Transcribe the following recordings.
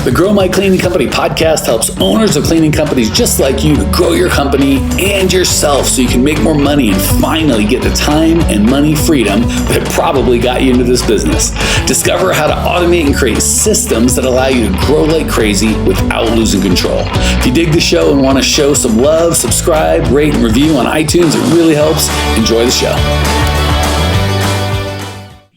The Grow My Cleaning Company podcast helps owners of cleaning companies just like you to grow your company and yourself so you can make more money and finally get the time and money freedom that probably got you into this business. Discover how to automate and create systems that allow you to grow like crazy without losing control. If you dig the show and want to show some love, subscribe, rate, and review on iTunes. It really helps. Enjoy the show.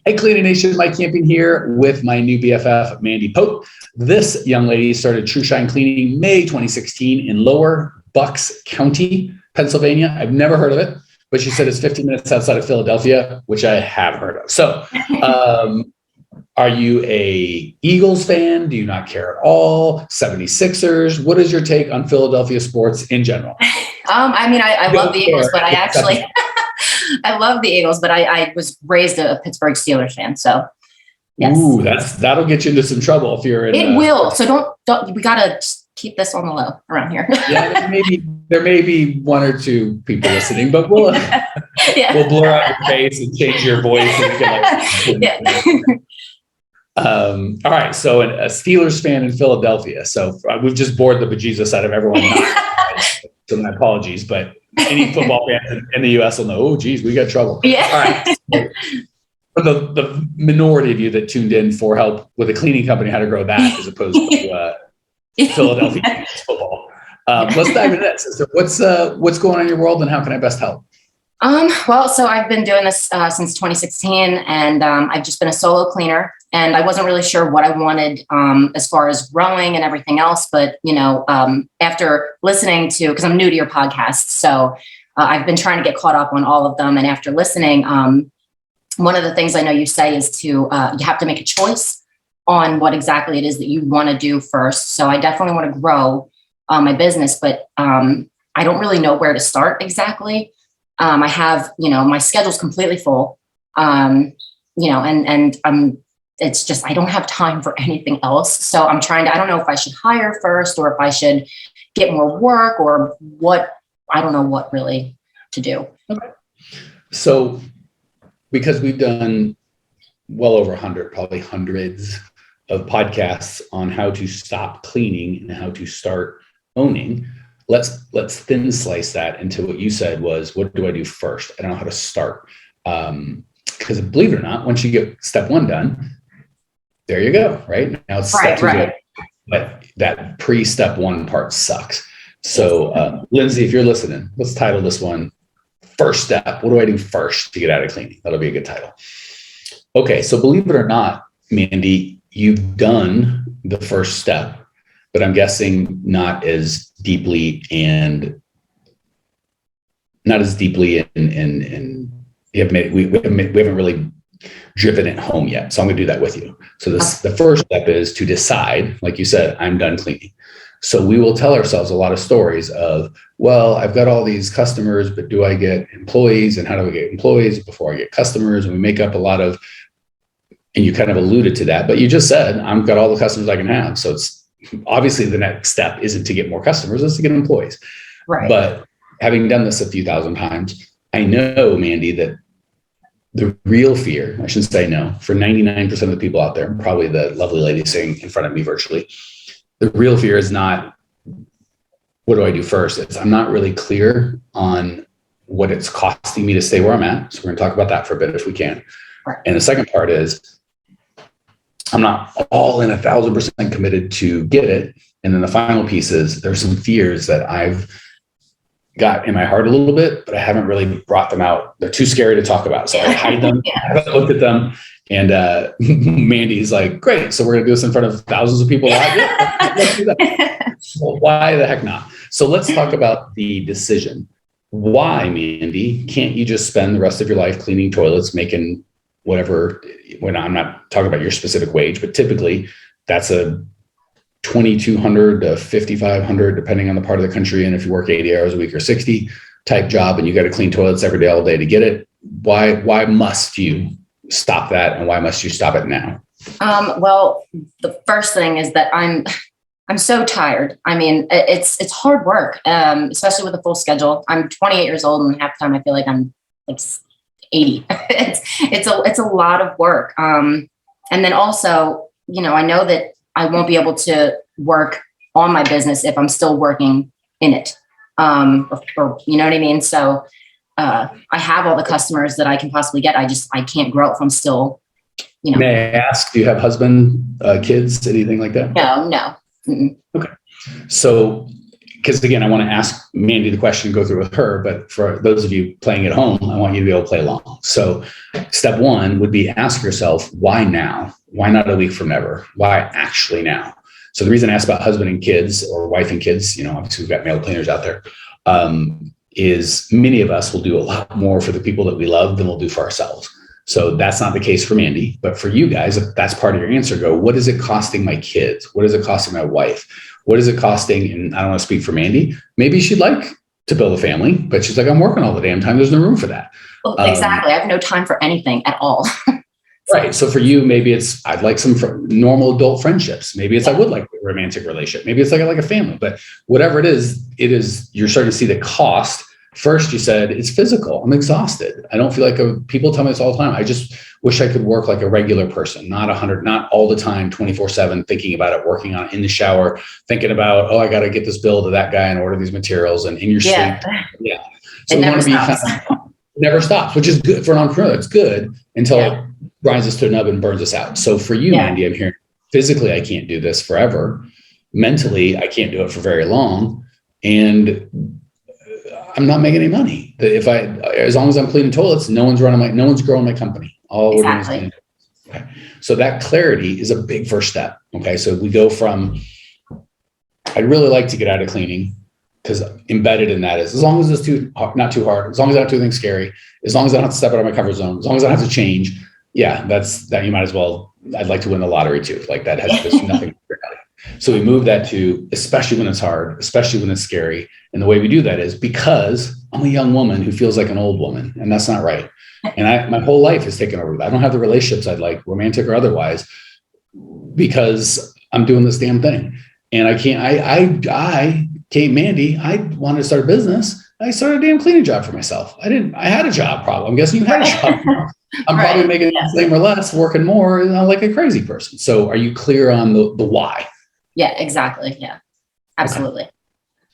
Hey, Cleaning Nation, Mike Camping here with my new BFF, Mandy Pote. This young lady started TruShine Cleaning May 2016 in Lower Bucks County, Pennsylvania. I've never heard of it, but she said it's 15 minutes outside of Philadelphia, which I have heard of. So are you a Eagles fan? Do you not care at all? 76ers? What is your take on Philadelphia sports in general? I love the Eagles, but I actually... I love the Eagles, but I was raised a Pittsburgh Steelers fan, so yes. Ooh, that'll get you into some trouble if you're in. It will. So don't. We gotta keep this on the low around here. Yeah, there may be one or two people listening, but we'll we'll blur out your face and change your voice. All right. So a Steelers fan in Philadelphia. So we've just bored the bejesus out of everyone. So my apologies, but any football fans in the U.S. will know, oh, geez, we got trouble. Yeah. All right. For the minority of you that tuned in for help with a cleaning company, how to grow that as opposed to Philadelphia football. Let's dive into this. So what's going on in your world and how can I best help? Well, so I've been doing this since 2016 and I've just been a solo cleaner and I wasn't really sure what I wanted as far as growing and everything else. But, after listening to, because I'm new to your podcast, so I've been trying to get caught up on all of them. And after listening, one of the things I know you say is to, you have to make a choice on what exactly it is that you want to do first. So I definitely want to grow my business, but I don't really know where to start exactly. I have, my schedule's completely full, it's just, I don't have time for anything else. So I'm I don't know if I should hire first or if I should get more work or what, I don't know what really to do. Okay. So because we've done well over 100, probably hundreds of podcasts on how to stop cleaning and how to start owning, let's thin slice that into what you said was, what do I do first? I don't know how to start. Because believe it or not, once you get step one done, there you go, right? Now it's step two. Right. But that pre-step one part sucks. So Lindsay, if you're listening, let's title this one, First Step. What do I do first to get out of cleaning? That'll be a good title. Okay, so believe it or not, Mandy, you've done the first step, but I'm guessing not as deeply and we haven't really driven it home yet. So I'm going to do that with you. So the first step is to decide, like you said, I'm done cleaning. So we will tell ourselves a lot of stories of, well, I've got all these customers, but do I get employees? And how do I get employees before I get customers? And we make up a lot of, and you kind of alluded to that, but you just said, I've got all the customers I can have. So it's obviously the next step isn't to get more customers, it's to get employees. Right. But having done this a few thousand times, I know, Mandy, that the real fear, I shouldn't say no, for 99% of the people out there, probably the lovely lady sitting in front of me virtually, the real fear is not, what do I do first? It's I'm not really clear on what it's costing me to stay where I'm at. So we're going to talk about that for a bit if we can. Right. And the second part is I'm not all in 1,000% committed to get it. And then the final piece is there's some fears that I've got in my heart a little bit, but I haven't really brought them out. They're too scary to talk about. So I hide them. I haven't looked at them. And Mandy's like, great. So we're going to do this in front of thousands of people. Let's do that. Well, why the heck not? So let's talk about the decision. Why, Mandy, can't you just spend the rest of your life cleaning toilets, making whatever, I'm not talking about your specific wage, but typically that's a $2,200 to $5,500, depending on the part of the country. And if you work 80 hours a week or 60 type job and you got to clean toilets every day, all day to get it, why must you stop that? And why must you stop it now? Well, the first thing is that I'm so tired. I mean, it's hard work, especially with a full schedule. I'm 28 years old and half the time I feel like I'm like 80. It's a lot of work. And then also, I know that I won't be able to work on my business if I'm still working in it. Or you know what I mean? So I have all the customers that I can possibly get. I can't grow if I'm still, you know. May I ask, do you have husband, kids, anything like that? No. Mm-mm. Okay. So, because again, I want to ask Mandy the question, go through with her, but for those of you playing at home, I want you to be able to play along. So step one would be ask yourself, why now? Why not a week from never? Why actually now? So the reason I asked about husband and kids or wife and kids, obviously we've got male cleaners out there, is many of us will do a lot more for the people that we love than we'll do for ourselves. So that's not the case for Mandy, but for you guys, if that's part of your answer, go, what is it costing my kids? What is it costing my wife? What is it costing? And I don't want to speak for Mandy. Maybe she'd like to build a family, but she's like, I'm working all the damn time. There's no room for that. Well, exactly. I have no time for anything at all. Right. So for you, maybe it's, I'd like some normal adult friendships. Maybe it's, I would like a romantic relationship. Maybe it's like I like a family, but whatever it is, you're starting to see the cost. First, you said it's physical. I'm exhausted. I don't feel like people tell me this all the time. I just wish I could work like a regular person, not all the time, 24/7, thinking about it, working on it in the shower, thinking about, I got to get this bill to that guy and order these materials and in your sleep. Yeah. So it never stops. Never stops, which is good for an entrepreneur. It's good until it grinds us to a nub and burns us out. So for you, Mandy, I'm hearing physically, I can't do this forever. Mentally, I can't do it for very long. And I'm not making any money. As long as I'm cleaning toilets, no one's growing my company. All we're doing is cleaning. Okay. So that clarity is a big first step. Okay. So we go from, I'd really like to get out of cleaning, because embedded in that is, as long as it's not too hard, as long as I don't do anything scary, as long as I don't have to step out of my comfort zone, as long as I don't have to change. Yeah, that you might as well, I'd like to win the lottery too. Like that has just nothing. So we move that to, especially when it's hard, especially when it's scary. And the way we do that is because I'm a young woman who feels like an old woman, and that's not right. And my whole life is taken over. I don't have the relationships I'd like, romantic or otherwise, because I'm doing this damn thing. And I can't, Mandy, I wanted to start a business. I started a damn cleaning job for myself. I had a job problem. I'm guessing you had a job. I'm probably making the same or less, working more, like a crazy person. So are you clear on the why? Yeah, exactly. Yeah, absolutely.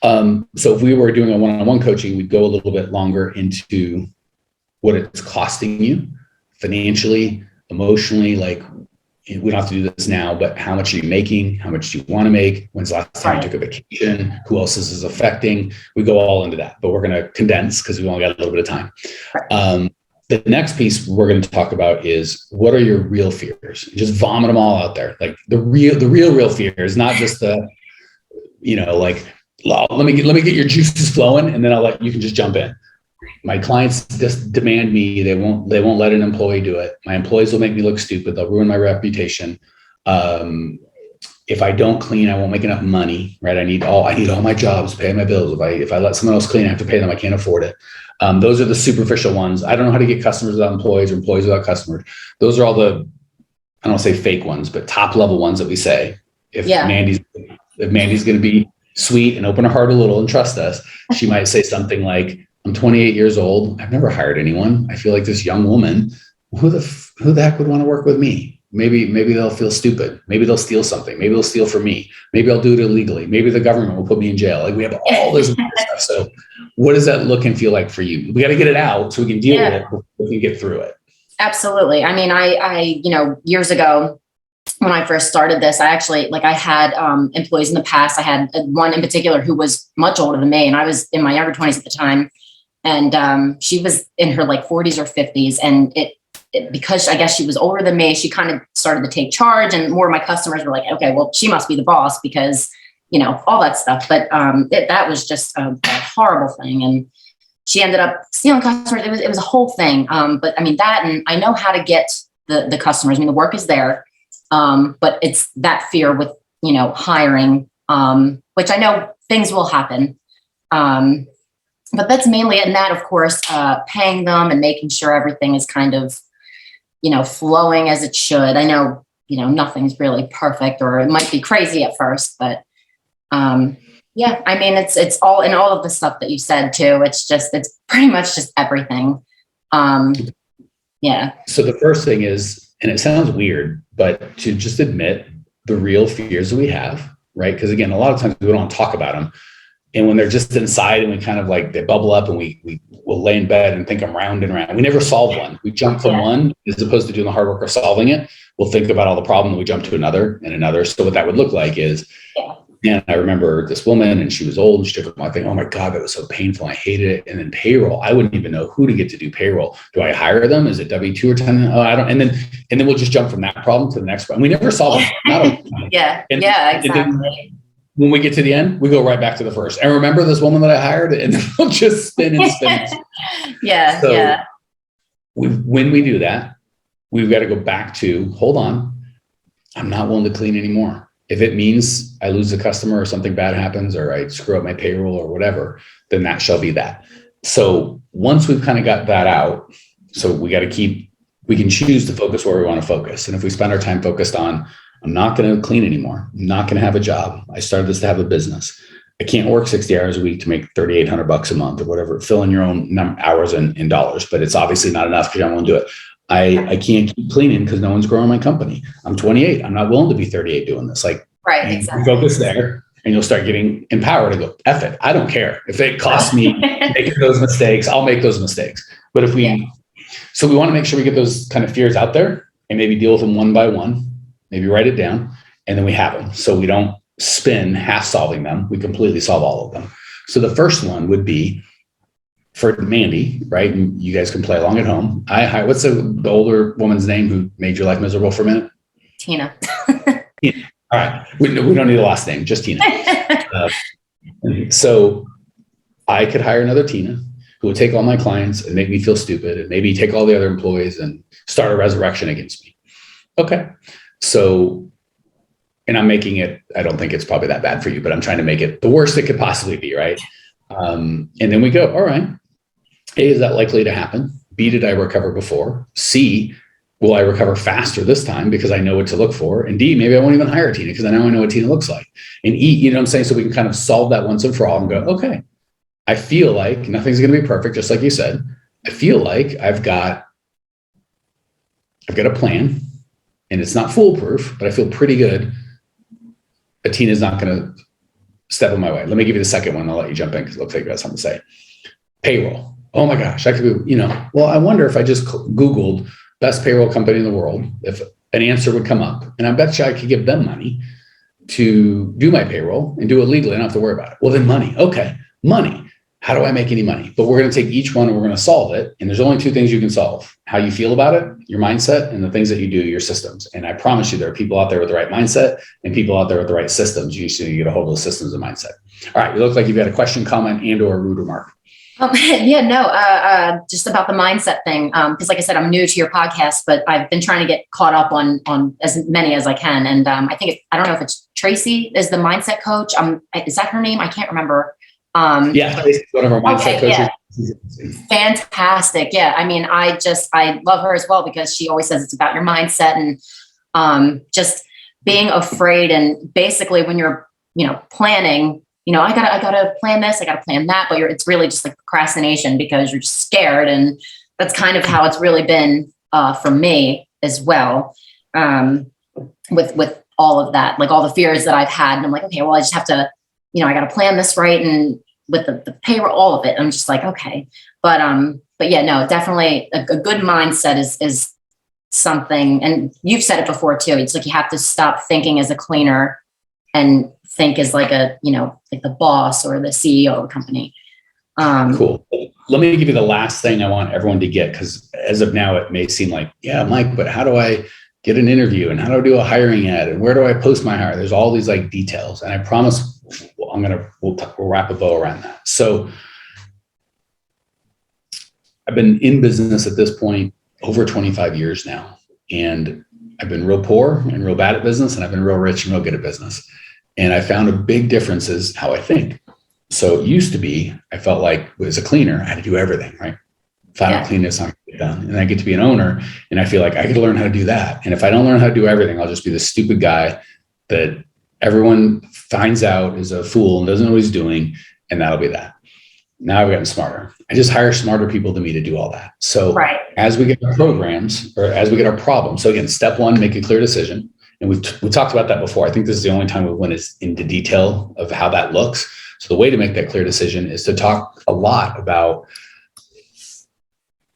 Okay. So if we were doing a one-on-one coaching, we'd go a little bit longer into what it's costing you financially, emotionally. Like, we don't have to do this now, but how much are you making? How much do you want to make? When's the last time you took a vacation? Who else is this affecting? We go all into that, but we're going to condense because we only got a little bit of time. The next piece we're going to talk about is, what are your real fears? Just vomit them all out there. Like the real fear is not just the, like, let me get your juices flowing, and then you can just jump in. My clients just demand me. They won't let an employee do it. My employees will make me look stupid. They'll ruin my reputation. If I don't clean, I won't make enough money, right? I need all my jobs to pay my bills. If I let someone else clean, I have to pay them. I can't afford it. Those are the superficial ones. I don't know how to get customers without employees, or employees without customers. Those are all the, I don't want to say fake ones, but top level ones that we say. If Mandy's going to be sweet and open her heart a little and trust us, she might say something like, I'm 28 years old. I've never hired anyone. I feel like this young woman, who the heck would want to work with me? Maybe they'll feel stupid. Maybe they'll steal something. Maybe they'll steal from me. Maybe I'll do it illegally. Maybe the government will put me in jail. Like, we have all this stuff. So what does that look and feel like for you? We got to get it out so we can deal with it. We can get through it. Absolutely. I mean, I years ago, when I first started this, I actually, I had employees in the past. I had one in particular who was much older than me, and I was in my younger 20s at the time. And she was in her 40s or 50s. And because I guess she was older than me, she kind of started to take charge, and more of my customers were like, okay, well, she must be the boss because, all that stuff. But that was just a horrible thing. And she ended up stealing customers. It was a whole thing. But I mean, that, and I know how to get the customers. I mean, the work is there. But it's that fear with, hiring, which I know things will happen. But that's mainly it. And that, of course, paying them and making sure everything is kind of, flowing as it should. I know, nothing's really perfect, or it might be crazy at first, but I mean, it's all in all of the stuff that you said too. It's pretty much just everything. So the first thing is, and it sounds weird, but to just admit the real fears that we have, right? Because again, a lot of times we don't talk about them. And when they're just inside and we kind of like, they bubble up and we will lay in bed and think I'm round and round. We never solve one. We jump from one as opposed to doing the hard work of solving it. We'll think about all the problem and we jump to another and another. So what that would look like is, and I remember this woman and she was old and she took my thing. Oh my God, that was so painful. I hated it. And then payroll, I wouldn't even know who to get to do payroll. Do I hire them? Is it W-2 or 10? Oh, I don't. And then we'll just jump from that problem to the next one. We never solve it. Exactly. When we get to the end, we go right back to the first. And remember this woman that I hired, and we'll just spin and spin. When we do that, we've got to go back to, hold on, I'm not willing to clean anymore. If it means I lose a customer or something bad happens or I screw up my payroll or whatever, then that shall be that. So once we've kind of got that out, so we can choose to focus where we want to focus. And if we spend our time focused on, I'm not going to clean anymore. I'm not going to have a job. I started this to have a business. I can't work 60 hours a week to make $3,800 a month or whatever. Fill in your own hours in dollars, but it's obviously not enough because I won't do it. I can't keep cleaning because no one's growing my company. I'm 28. I'm not willing to be 38 doing this. Exactly. Focus there and you'll start getting empowered to go, F it. I don't care. If it costs me making those mistakes, I'll make those mistakes. But so we want to make sure we get those kind of fears out there and maybe deal with them one by one. Maybe write it down and then we have them. So we don't spin half solving them. We completely solve all of them. So the first one would be for Mandy, right? And you guys can play along at home. What's the older woman's name who made your life miserable for a minute? Tina. Tina. All right. We don't need a last name, just Tina. So I could hire another Tina who would take all my clients and make me feel stupid and maybe take all the other employees and start a resurrection against me. Okay. So, and I'm making it, I don't think it's probably that bad for you, but I'm trying to make it the worst it could possibly be, right? And then we go, all right, A, is that likely to happen? B, did I recover before? C, will I recover faster this time because I know what to look for? And D, maybe I won't even hire Tina because I know what Tina looks like. And E, you know what I'm saying? So we can kind of solve that once and for all and go, okay, I feel like nothing's going to be perfect, just like you said. I feel like I've got a plan. And it's not foolproof, but I feel pretty good that Tina's not going to step in my way. Let me give you the second one. I'll let you jump in because it looks like you got something to say. Payroll. Oh my gosh, I could be, well, I wonder if I just Googled best payroll company in the world, if an answer would come up. And I bet you I could give them money to do my payroll and do it legally. I don't have to worry about it. Well, then money. Okay, money. How do I make any money? But we're going to take each one and we're going to solve it. And there's only two things you can solve: how you feel about it, your mindset, and the things that you do, your systems. And I promise you, there are people out there with the right mindset and people out there with the right systems. You should get a hold of those systems and mindset. All right. You look like you've got a question, comment, and or a rude remark. Just about the mindset thing. Because like I said, I'm new to your podcast, but I've been trying to get caught up on as many as I can. And I don't know if it's Tracy is the mindset coach. Is that her name? I can't remember. Tracy's one of our mindset coaches. Yeah. Fantastic. Yeah. I mean, I love her as well because she always says it's about your mindset and just being afraid. And basically when you're, planning, I gotta plan this, I gotta plan that, but it's really just like procrastination because you're just scared. And that's kind of how it's really been for me as well. With all of that, like all the fears that I've had. And I'm like, okay, well, I just have to, I got to plan this right. And with the payroll, all of it, I'm just like, okay. But yeah, no, definitely a good mindset is something. And you've said it before too. It's like, you have to stop thinking as a cleaner and think as like like the boss or the CEO of a company. Cool. Let me give you the last thing I want everyone to get, because as of now, it may seem like, yeah, Mike, but how do I get an interview and how do I do a hiring ad and where do I post my hire? There's all these like details. And I promise we'll wrap a bow around that. So I've been in business at this point over 25 years now. And I've been real poor and real bad at business. And I've been real rich and real good at business. And I found a big difference is how I think. So it used to be, I felt like as a cleaner, I had to do everything, right? If I don't clean this, I'm going to get done. And I get to be an owner and I feel like I could learn how to do that. And if I don't learn how to do everything, I'll just be the stupid guy that everyone finds out is a fool and doesn't know what he's doing. And that'll be that. Now I've gotten smarter. I just hire smarter people than me to do all that. So as we get our programs or as we get our problems. So again, step one, make a clear decision. And we talked about that before. I think this is the only time we went into detail of how that looks. So the way to make that clear decision is to talk a lot about,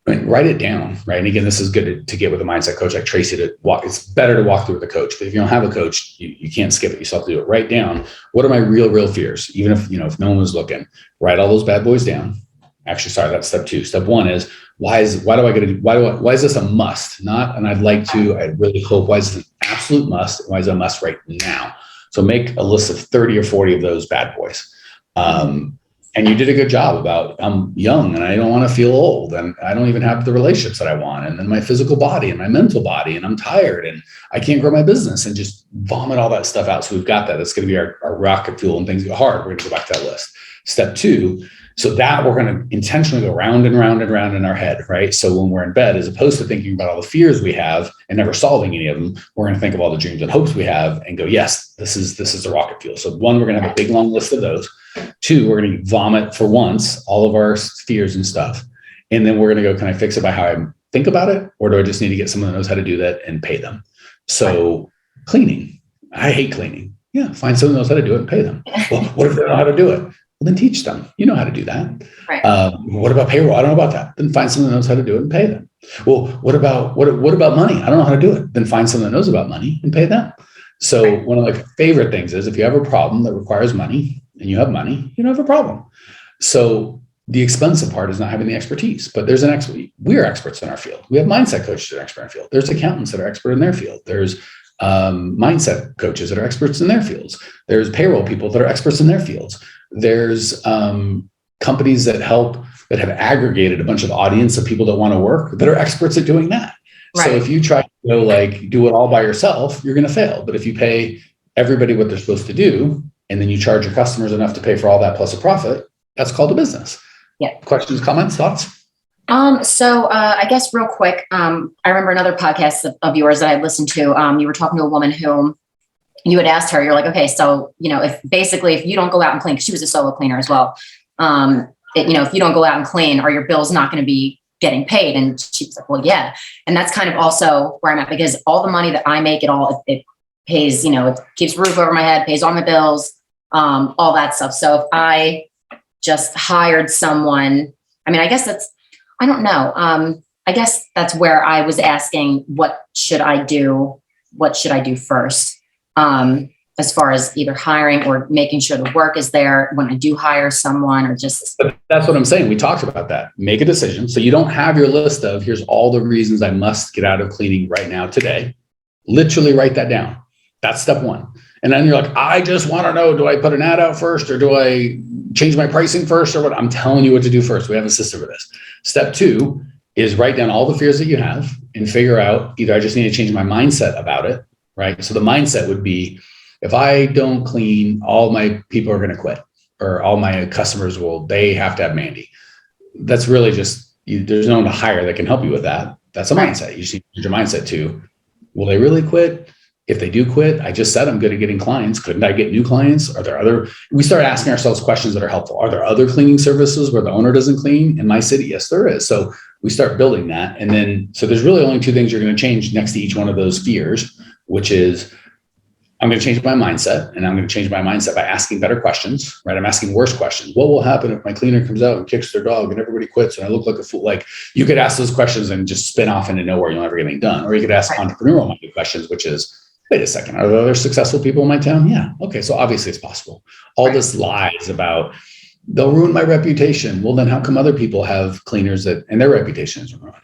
write it down, right? And again, this is good to get with a mindset coach like Tracy to walk. It's better to walk through with a coach, but if you don't have a coach, you can't skip it. You still have to do it. Write down, what are my real fears? Even if, if no one was looking, write all those bad boys down. Actually, sorry, that's step 2. Step 1 is, why is this a must? Not, and I really hope, why is it an absolute must? Why is it a must right now? So make a list of 30 or 40 of those bad boys. And you did a good job about, I'm young and I don't want to feel old and I don't even have the relationships that I want. And then my physical body and my mental body, and I'm tired and I can't grow my business, and just vomit all that stuff out. So we've got that. That's going to be our rocket fuel, and things get hard. We're going to go back to that list. Step 2. So that we're going to intentionally go round and round and round in our head, right? So when we're in bed, as opposed to thinking about all the fears we have and never solving any of them, we're going to think of all the dreams and hopes we have and go, yes, this is the rocket fuel. So 1, we're going to have a big long list of those. 2, we're going to vomit for once all of our fears and stuff. And then we're going to go, can I fix it by how I think about it? Or do I just need to get someone that knows how to do that and pay them? So cleaning, I hate cleaning. Yeah, find someone that knows how to do it and pay them. Well, what if they don't know how to do it? Well, then teach them. You know how to do that. Right. What about payroll? I don't know about that. Then find someone that knows how to do it and pay them. Well, what about money? I don't know how to do it. Then find someone that knows about money and pay them. So one of my favorite things is, if you have a problem that requires money and you have money, you don't have a problem. So the expensive part is not having the expertise, but there's we're experts in our field. We have mindset coaches that are expert in our field. There's accountants that are expert in their field. There's mindset coaches that are experts in their fields. There's payroll people that are experts in their fields. There's companies that have aggregated a bunch of audience of people that want to work that are experts at doing that. Right. So if you try to do it all by yourself, you're going to fail. But if you pay everybody what they're supposed to do, and then you charge your customers enough to pay for all that plus a profit, that's called a business. Yeah. Questions, comments, thoughts? So I guess real quick, I remember another podcast of yours that I listened to. You were talking to a woman who you had asked her, you're like, okay, so, if you don't go out and clean, because she was a solo cleaner as well. If you don't go out and clean, are your bills not going to be getting paid? And she was like, well, yeah. And that's kind of also where I'm at, because all the money that I make, it pays, it keeps a roof over my head, pays all my bills, all that stuff. So if I just hired someone, I guess I don't know. I guess that's where I was asking, what should I do? What should I do first? As far as either hiring or making sure the work is there when I do hire someone, or just. But that's what I'm saying. We talked about that. Make a decision. So you don't have your list of, here's all the reasons I must get out of cleaning right now today. Literally write that down. That's step 1. And then you're like, I just want to know, do I put an ad out first, or do I change my pricing first, or what? I'm telling you what to do first. We have a system for this. Step 2 is write down all the fears that you have and figure out, either I just need to change my mindset about it, right? So the mindset would be, if I don't clean, all my people are going to quit, or all my customers they have to have Mandy. That's really just, there's no one to hire that can help you with that. That's a mindset. You should use your mindset to, will they really quit? If they do quit, I just said I'm good at getting clients. Couldn't I get new clients? We start asking ourselves questions that are helpful. Are there other cleaning services where the owner doesn't clean in my city? Yes, there is. So we start building that. And then, so there's really only 2 things you're going to change next to each one of those fears, which is, I'm going to change my mindset, and I'm going to change my mindset by asking better questions, right? I'm asking worse questions. What will happen if my cleaner comes out and kicks their dog and everybody quits and I look like a fool? Like, you could ask those questions and just spin off into nowhere. You'll never get anything done. Or you could ask entrepreneurial minded questions, which is, wait a second, are there other successful people in my town? Yeah. Okay. So obviously it's possible. All this lies about, they'll ruin my reputation. Well, then how come other people have cleaners and their reputation is ruined?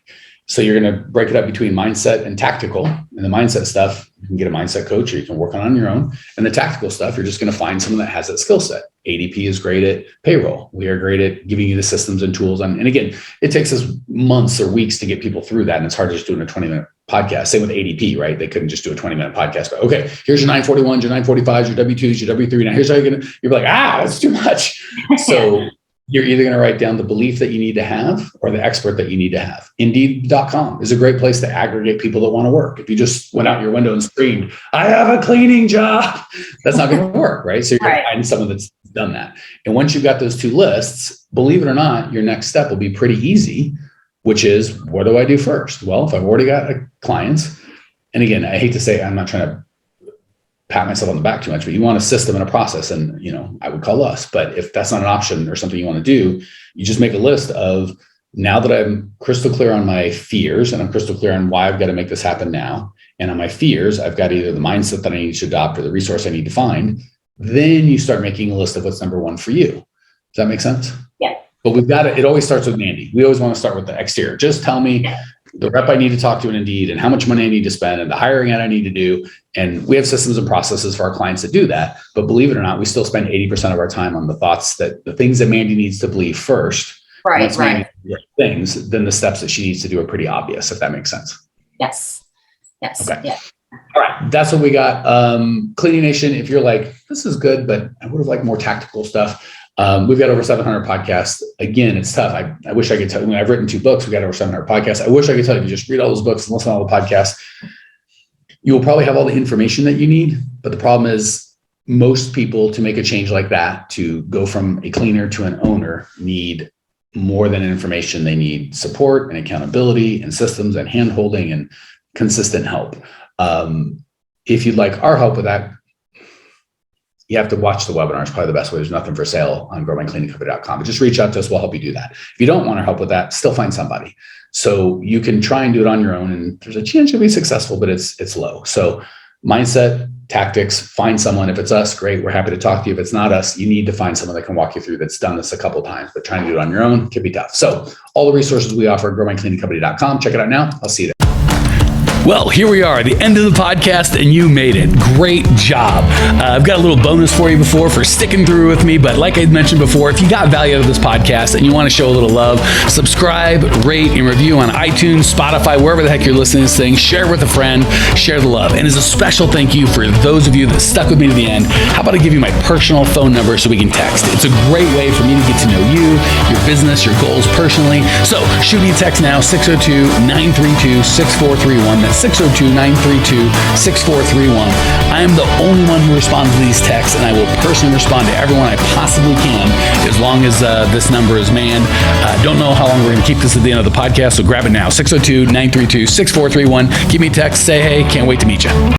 So you're going to break it up between mindset and tactical. And the mindset stuff, you can get a mindset coach, or you can work on your own. And the tactical stuff, you're just going to find someone that has that skill set. ADP is great at payroll. We are great at giving you the systems and tools. And again, it takes us months or weeks to get people through that. And it's hard to just do in a 20-minute podcast. Same with ADP, right? They couldn't just do a 20-minute podcast. But okay, here's your 941s, your 945s, your W2s, your W3. Now here's how you're like, that's too much. So you're either going to write down the belief that you need to have or the expert that you need to have. Indeed.com is a great place to aggregate people that want to work. If you just went out your window and screamed, I have a cleaning job, that's not going to work, right? So you're going to find someone that's done that. And once you've got those 2 lists, believe it or not, your next step will be pretty easy, which is, what do I do first? Well, if I've already got clients, and again, I hate to say, I'm not trying to pat myself on the back too much, but you want a system and a process, and I would call us. But if that's not an option or something you want to do, you just make a list of, now that I'm crystal clear on my fears and I'm crystal clear on why I've got to make this happen now, and on my fears, I've got either the mindset that I need to adopt or the resource I need to find, then you start making a list of what's number one for you. Does that make sense? Yeah. But we've got it always starts with Mandy. We always want to start with the exterior. Just tell me the rep I need to talk to in Indeed, and how much money I need to spend, and the hiring that I need to do. And we have systems and processes for our clients to do that. But believe it or not, we still spend 80% of our time on the things that Mandy needs to believe first. Right. Things, then the steps that she needs to do are pretty obvious, if that makes sense. Yes. Okay. Yeah. All right. That's what we got. Cleaning Nation, if you're like, this is good, but I would have liked more tactical stuff. We've got over 700 podcasts. Again, it's tough. I wish I could tell you. I've written 2 books. We got over 700 podcasts. I wish I could tell you to just read all those books and listen to all the podcasts. You will probably have all the information that you need. But the problem is, most people, to make a change like that, to go from a cleaner to an owner, need more than information. They need support and accountability and systems and hand-holding and consistent help. If you'd like our help with that, you have to watch the webinar. It's probably the best way. There's nothing for sale on growmycleaningcompany.com, but just reach out to us. We'll help you do that. If you don't want our help with that, still find somebody. So you can try and do it on your own, and there's a chance you'll be successful, but it's low. So mindset, tactics, find someone. If it's us, great. We're happy to talk to you. If it's not us, you need to find someone that can walk you through that's done this a couple of times, but trying to do it on your own can be tough. So all the resources we offer, growmycleaningcompany.com. Check it out now. I'll see you there. Well, here we are, the end of the podcast, and you made it. Great job. I've got a little bonus for you for sticking through with me, but like I mentioned before, if you got value out of this podcast and you want to show a little love, subscribe, rate, and review on iTunes, Spotify, wherever the heck you're listening to this thing. Share with a friend, share the love. And as a special thank you for those of you that stuck with me to the end, how about I give you my personal phone number so we can text? It's a great way for me to get to know you, your business, your goals personally. So shoot me a text now, 602-932-6431. That's 602-932-6431. I am the only one who responds to these texts, and I will personally respond to everyone I possibly can as long as this number is manned. Don't know how long we're going to keep this at the end of the podcast, so grab it now. 602-932-6431. Give me a text, say hey, can't wait to meet you.